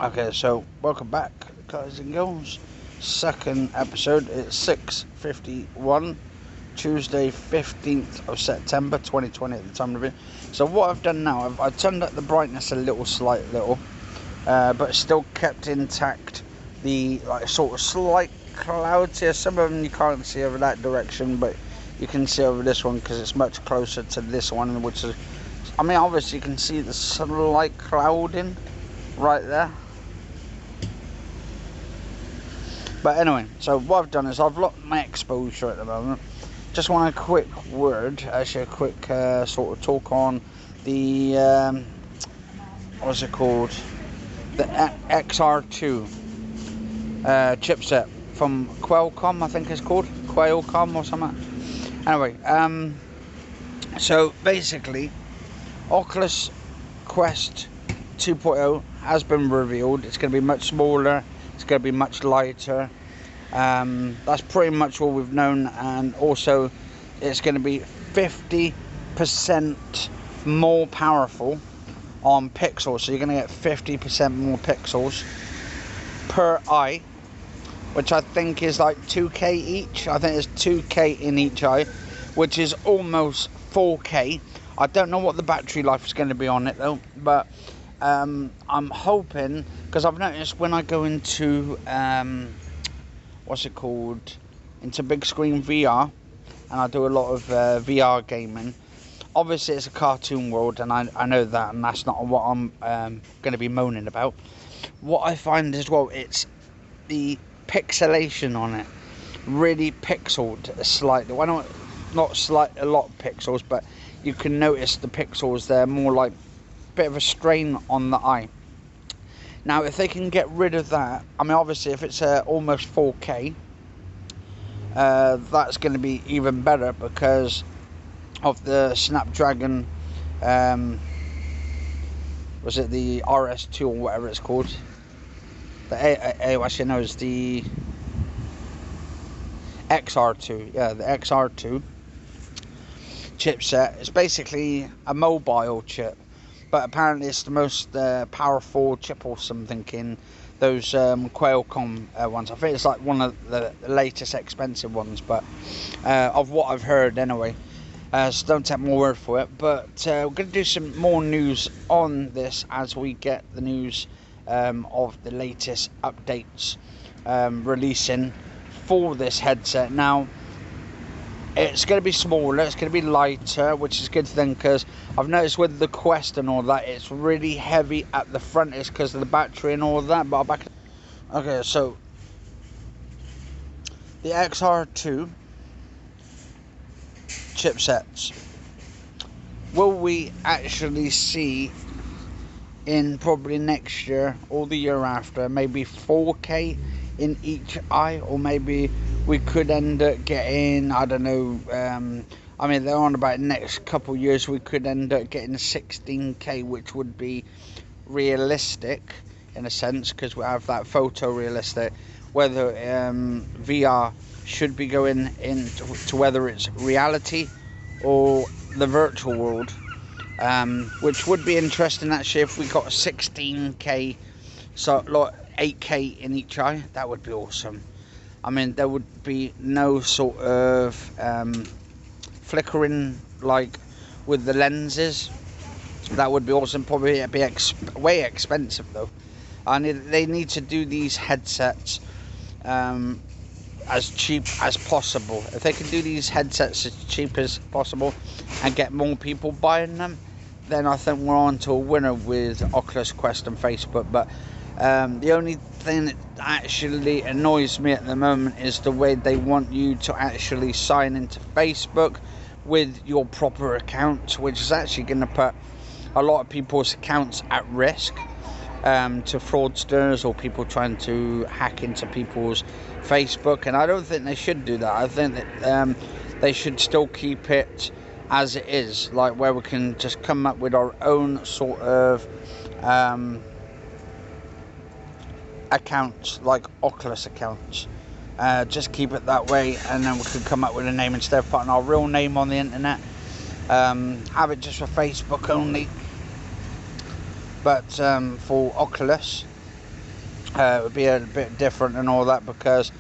Okay, so welcome back, guys and girls. Second episode. It's 6:51, Tuesday, 15th of September, 2020 at the time of the video. So what I've done now, I've turned up the brightness a little, but still kept intact the sort of slight clouds here. Some of them you can't see over that direction, but you can see over this one because it's much closer to this one, which is, obviously you can see the slight clouding right there. But anyway, so what I've done is I've locked my exposure at the moment. Just want a quick word, actually a quick sort of talk on the, what's it called? The XR2 chipset from Qualcomm, I think it's called. Qualcomm or something. Anyway, so basically, Oculus Quest 2.0 has been revealed. It's going to be much smaller. It's going to be much lighter. That's pretty much all we've known, and also it's going to be 50% more powerful on pixels. So you're going to get 50% more pixels per eye, which I think is like 2K each. I think it's 2K in each eye, which is almost 4K. I don't know what the battery life is going to be on it though, but I'm hoping, because I've noticed when I go into what's it called, into big screen VR, and I do a lot of VR gaming. Obviously it's a cartoon world, and I know that, and that's not what I'm going to be moaning about. What I find as well, it's the pixelation on it, really pixeled slightly. Well, not slight, a lot of pixels, but you can notice the pixels there, more like bit of a strain on the eye. Now if they can get rid of that, obviously if it's almost 4K, that's going to be even better because of the Snapdragon, was it the RS2 or whatever it's called? Actually no, it's the XR2, yeah, the XR2 chipset. It's basically a mobile chip, but apparently it's the most powerful chip or something in those Qualcomm ones. I think it's like one of the latest expensive ones, but of what I've heard anyway. So don't take my word for it. But we're going to do some more news on this as we get the news of the latest updates releasing for this headset. Now, it's going to be smaller, it's going to be lighter, which is a good thing, because I've noticed with the Quest and all that, it's really heavy at the front. It's because of the battery and all that, but back. Okay, so the XR2 chipsets, will we actually see in probably next year or the year after, maybe 4K in each eye, or maybe we could end up getting, I don't know, they're on about the next couple of years, we could end up getting 16K, which would be realistic in a sense, because we have that photorealistic. Whether VR should be going into whether it's reality or the virtual world, which would be interesting actually if we got 16K, so like 8K in each eye. That would be awesome. There would be no sort of flickering like with the lenses. That would be awesome. Probably it'd be way expensive though. They need to do these headsets as cheap as possible. If they can do these headsets as cheap as possible and get more people buying them, then I think we're on to a winner with Oculus Quest and Facebook. But the only thing that actually annoys me at the moment is the way they want you to actually sign into Facebook with your proper account, which is actually going to put a lot of people's accounts at risk to fraudsters or people trying to hack into people's Facebook. And I don't think they should do that. I think that they should still keep it as it is, like where we can just come up with our own sort of accounts, like Oculus accounts. Just keep it that way, and then we could come up with a name instead of putting our real name on the internet. Have it just for Facebook only. But for Oculus, it would be a bit different and all that, because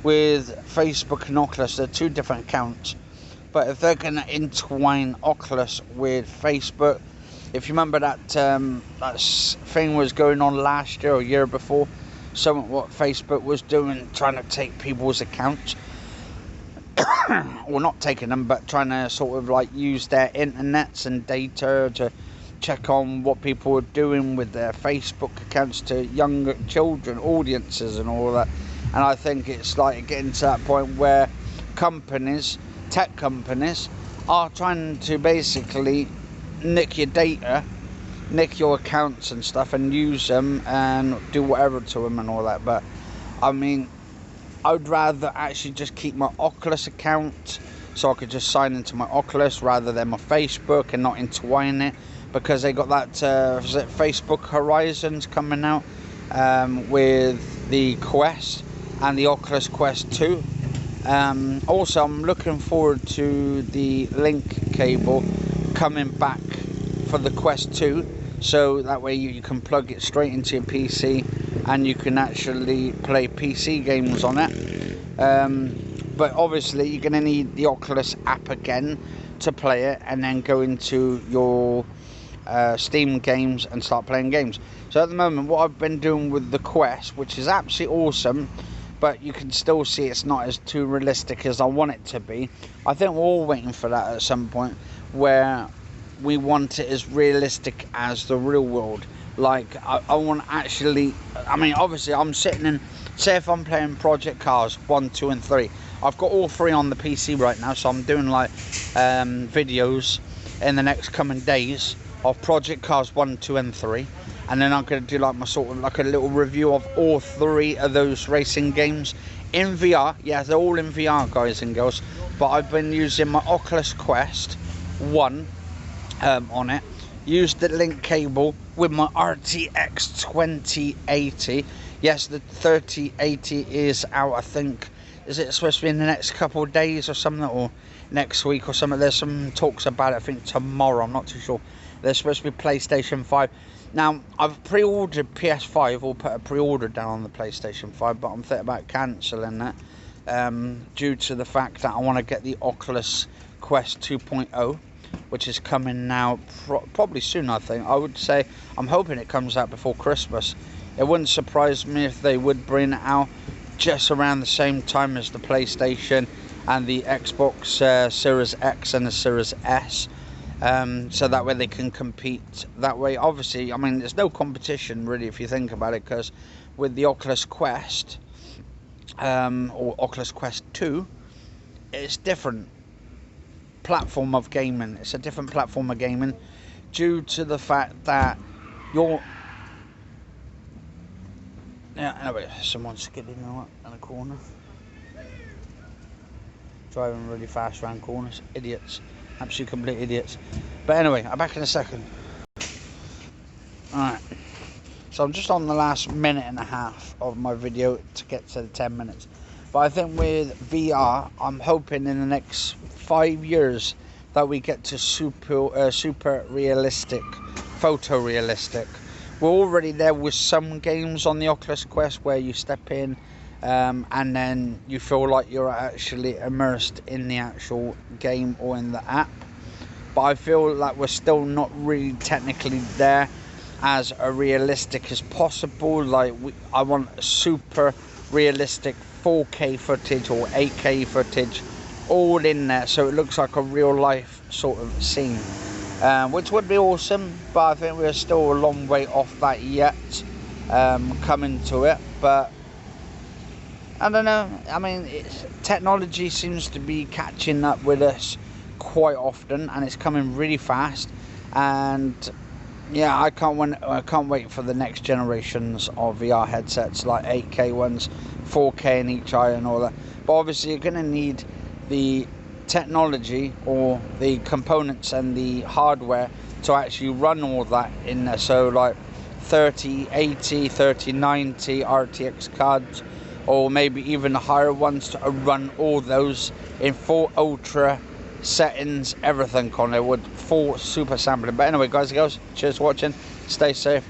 with Facebook and Oculus, they're two different accounts. But if they're going to entwine Oculus with Facebook, if you remember that that thing was going on last year or year before, something what Facebook was doing, trying to take people's accounts, well, not taking them, but trying to sort of like use their internets and data to check on what people were doing with their Facebook accounts to younger children, audiences and all that. And I think it's like getting to that point where companies, tech companies, are trying to basically nick your data, nick your accounts and stuff, and use them and do whatever to them and all that. But I mean, I would rather actually just keep my Oculus account, so I could just sign into my Oculus rather than my Facebook and not entwine it, because they got that is it Facebook Horizons coming out with the Quest and the Oculus Quest 2. Also, I'm looking forward to the link cable coming back for the Quest 2, so that way you can plug it straight into your PC and you can actually play PC games on it. But obviously you're going to need the Oculus app again to play it, and then go into your Steam games and start playing games. So at the moment, what I've been doing with the Quest, which is absolutely awesome, but you can still see it's not as too realistic as I want it to be. I think we're all waiting for that at some point, where we want it as realistic as the real world. Like, I want to actually, I mean, obviously I'm sitting in, say if I'm playing Project Cars 1, 2 and 3, I've got all 3 on the PC right now, so I'm doing like videos in the next coming days of Project Cars 1, 2 and 3, and then I'm going to do like my sort of like a little review of all 3 of those racing games in VR. Yeah, they're all in VR, guys and girls, but I've been using my Oculus Quest 1 on it, used the link cable with my RTX 2080. Yes, the 3080 is out, I think. Is it supposed to be in the next couple of days or something, or next week or something? There's some talks about it, I think tomorrow, I'm not too sure. There's supposed to be PlayStation 5. Now, I've pre-ordered PS5, or put a pre-order down on the PlayStation 5, but I'm thinking about cancelling that due to the fact that I want to get the Oculus Quest 2.0, which is coming now probably soon. I think, I would say, I'm hoping it comes out before Christmas. It wouldn't surprise me if they would bring it out just around the same time as the PlayStation and the Xbox Series X and the Series S, so that way they can compete that way. Obviously, I mean, there's no competition really if you think about it, because with the Oculus Quest or Oculus Quest 2, it's different platform of gaming. It's a different platform of gaming due to the fact that you're, yeah, anyway, someone's skidding out in a corner, driving really fast around corners. Idiots, absolute complete idiots. But anyway, I'm back in a second. Alright, so I'm just on the last minute and a half of my video to get to the 10 minutes. But I think with VR, I'm hoping in the next 5 years that we get to super realistic, photorealistic. We're already there with some games on the Oculus Quest where you step in and then you feel like you're actually immersed in the actual game or in the app. But I feel like we're still not really technically there as realistic as possible. Like, I want super realistic 4K footage or 8K footage all in there, so it looks like a real life sort of scene, which would be awesome. But I think we're still a long way off that yet, coming to it. But I don't know, I mean, technology seems to be catching up with us quite often, and it's coming really fast. And yeah, I can't wait for the next generations of VR headsets, like 8K ones, 4K in each eye and all that. But obviously you're going to need the technology or the components and the hardware to actually run all that in there. So like 3080, 3090 RTX cards, or maybe even the higher ones to run all those in full ultra settings, everything on there with full super sampling. But anyway, guys and girls, cheers for watching, stay safe.